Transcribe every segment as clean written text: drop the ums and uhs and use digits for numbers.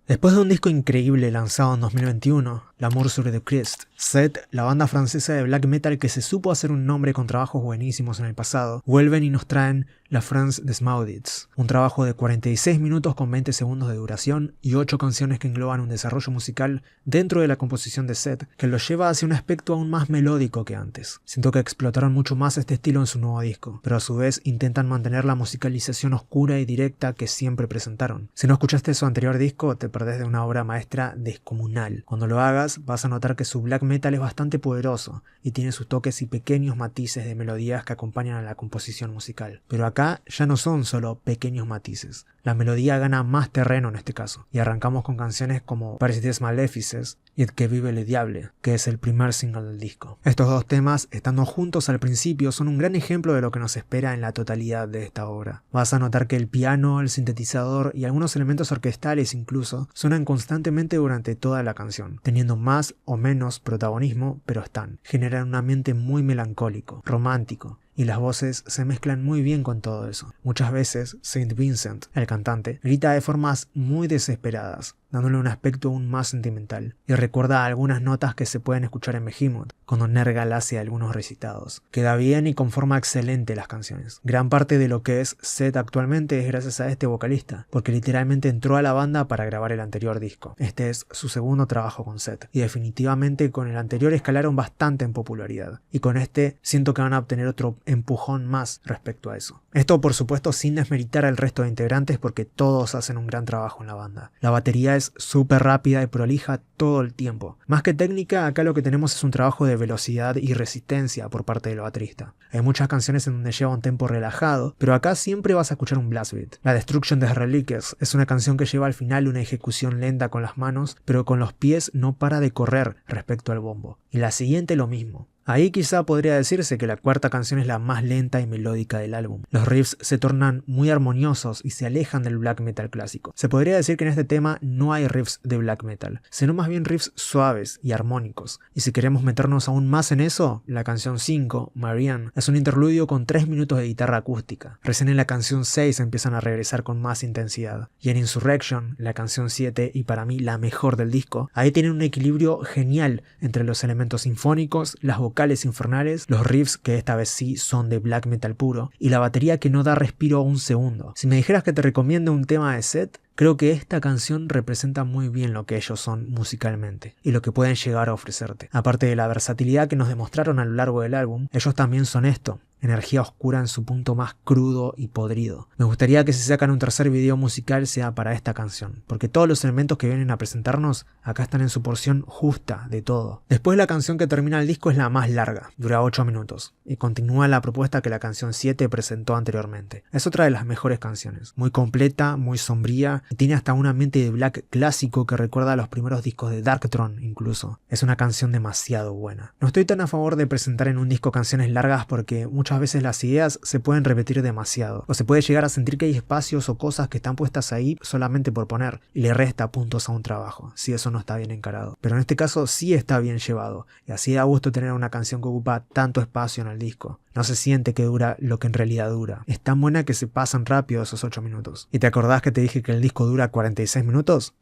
Después de un disco increíble lanzado en 2021, L'Amour sur le Christ, Seth, la banda francesa de black metal que se supo hacer un nombre con trabajos buenísimos en el pasado, vuelven y nos traen La France des Maudits, un trabajo de 46 minutos con 20 segundos de duración y 8 canciones que engloban un desarrollo musical dentro de la composición de Seth que lo lleva hacia un aspecto aún más melódico que antes. Siento que explotaron mucho más este estilo en su nuevo disco, pero a su vez intentan mantener la musicalización oscura y directa que siempre presentaron. Si no escuchaste su anterior disco, te perdés de una obra maestra descomunal. Cuando lo hagas, vas a notar que su black metal es bastante poderoso y tiene sus toques y pequeños matices de melodías que acompañan a la composición musical. Pero acá ya no son solo pequeños matices. La melodía gana más terreno en este caso, y arrancamos con canciones como Paris des Maléfices y Que vive le diable, que es el primer single del disco. Estos dos temas, estando juntos al principio, son un gran ejemplo de lo que nos espera en la totalidad de esta obra. Vas a notar que el piano, el sintetizador y algunos elementos orquestales incluso suenan constantemente durante toda la canción, teniendo más o menos protagonismo, pero están. Generan un ambiente muy melancólico, romántico, y las voces se mezclan muy bien con todo eso. Muchas veces Saint Vincent, el cantante, grita de formas muy desesperadas, dándole un aspecto aún más sentimental, y recuerda algunas notas que se pueden escuchar en Behemoth, cuando Nergal hace algunos recitados. Queda bien y conforma excelente las canciones. Gran parte de lo que es Seth actualmente es gracias a este vocalista, porque literalmente entró a la banda para grabar el anterior disco. Este es su segundo trabajo con Seth, y definitivamente con el anterior escalaron bastante en popularidad, y con este siento que van a obtener otro empujón más respecto a eso. Esto por supuesto sin desmeritar al resto de integrantes porque todos hacen un gran trabajo en la banda. La batería es súper rápida y prolija todo el tiempo. Más que técnica, acá lo que tenemos es un trabajo de velocidad y resistencia por parte del baterista. Hay muchas canciones en donde lleva un tempo relajado, pero acá siempre vas a escuchar un blast beat. La Destruction des Reliques es una canción que lleva al final una ejecución lenta con las manos, pero con los pies no para de correr respecto al bombo. Y la siguiente lo mismo. Ahí quizá podría decirse que la cuarta canción es la más lenta y melódica del álbum. Los riffs se tornan muy armoniosos y se alejan del black metal clásico. Se podría decir que en este tema no hay riffs de black metal, sino más bien riffs suaves y armónicos. Y si queremos meternos aún más en eso, la canción 5, Marianne, es un interludio con 3 minutos de guitarra acústica. Recién en la canción 6 empiezan a regresar con más intensidad. Y en Insurrection, la canción 7 y para mí la mejor del disco, ahí tienen un equilibrio genial entre los elementos sinfónicos, las vocales infernales, los riffs que esta vez sí son de black metal puro y la batería que no da respiro a un segundo. Si me dijeras que te recomiendo un tema de Seth, creo que esta canción representa muy bien lo que ellos son musicalmente y lo que pueden llegar a ofrecerte. Aparte de la versatilidad que nos demostraron a lo largo del álbum, ellos también son esto. Energía oscura en su punto más crudo y podrido. Me gustaría que si sacan un tercer video musical sea para esta canción, porque todos los elementos que vienen a presentarnos acá están en su porción justa de todo. Después la canción que termina el disco es la más larga, dura 8 minutos, y continúa la propuesta que la canción 7 presentó anteriormente. Es otra de las mejores canciones, muy completa, muy sombría, y tiene hasta un ambiente de black clásico que recuerda a los primeros discos de Darkthrone incluso. Es una canción demasiado buena. No estoy tan a favor de presentar en un disco canciones largas porque muchas veces las ideas se pueden repetir demasiado, o se puede llegar a sentir que hay espacios o cosas que están puestas ahí solamente por poner, y le resta puntos a un trabajo, si eso no está bien encarado. Pero en este caso sí está bien llevado, y así da gusto tener una canción que ocupa tanto espacio en el disco. No se siente que dura lo que en realidad dura. Es tan buena que se pasan rápido esos 8 minutos. ¿Y te acordás que te dije que el disco dura 46 minutos?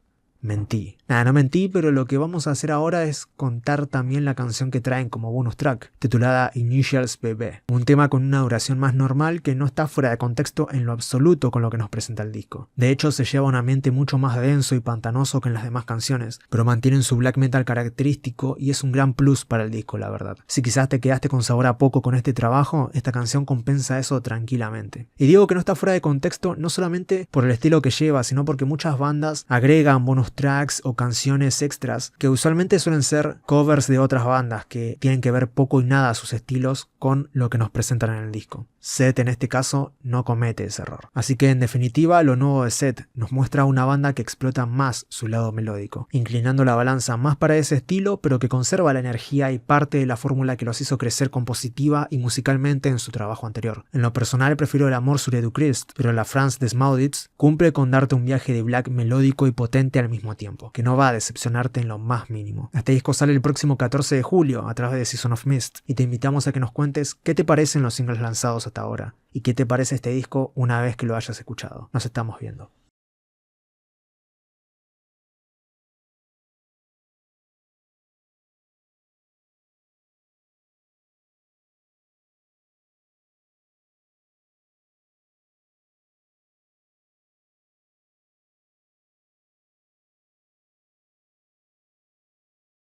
Mentí. Nada, no mentí, pero lo que vamos a hacer ahora es contar también la canción que traen como bonus track, titulada Initials BB, un tema con una duración más normal que no está fuera de contexto en lo absoluto con lo que nos presenta el disco. De hecho, se lleva un ambiente mucho más denso y pantanoso que en las demás canciones, pero mantienen su black metal característico y es un gran plus para el disco, la verdad. Si quizás te quedaste con sabor a poco con este trabajo, esta canción compensa eso tranquilamente. Y digo que no está fuera de contexto no solamente por el estilo que lleva, sino porque muchas bandas agregan bonus tracks o canciones extras que usualmente suelen ser covers de otras bandas que tienen que ver poco y nada a sus estilos con lo que nos presentan en el disco. Seth en este caso no comete ese error. Así que en definitiva lo nuevo de Seth nos muestra una banda que explota más su lado melódico, inclinando la balanza más para ese estilo pero que conserva la energía y parte de la fórmula que los hizo crecer compositiva y musicalmente en su trabajo anterior. En lo personal prefiero L'Amour sur le Christ, pero La France des Maudits cumple con darte un viaje de black melódico y potente al mismo tiempo, que no va a decepcionarte en lo más mínimo. Este disco sale el próximo 14 de julio a través de Season of Mist y te invitamos a que nos cuentes qué te parecen los singles lanzados hasta ahora y qué te parece este disco una vez que lo hayas escuchado. Nos estamos viendo.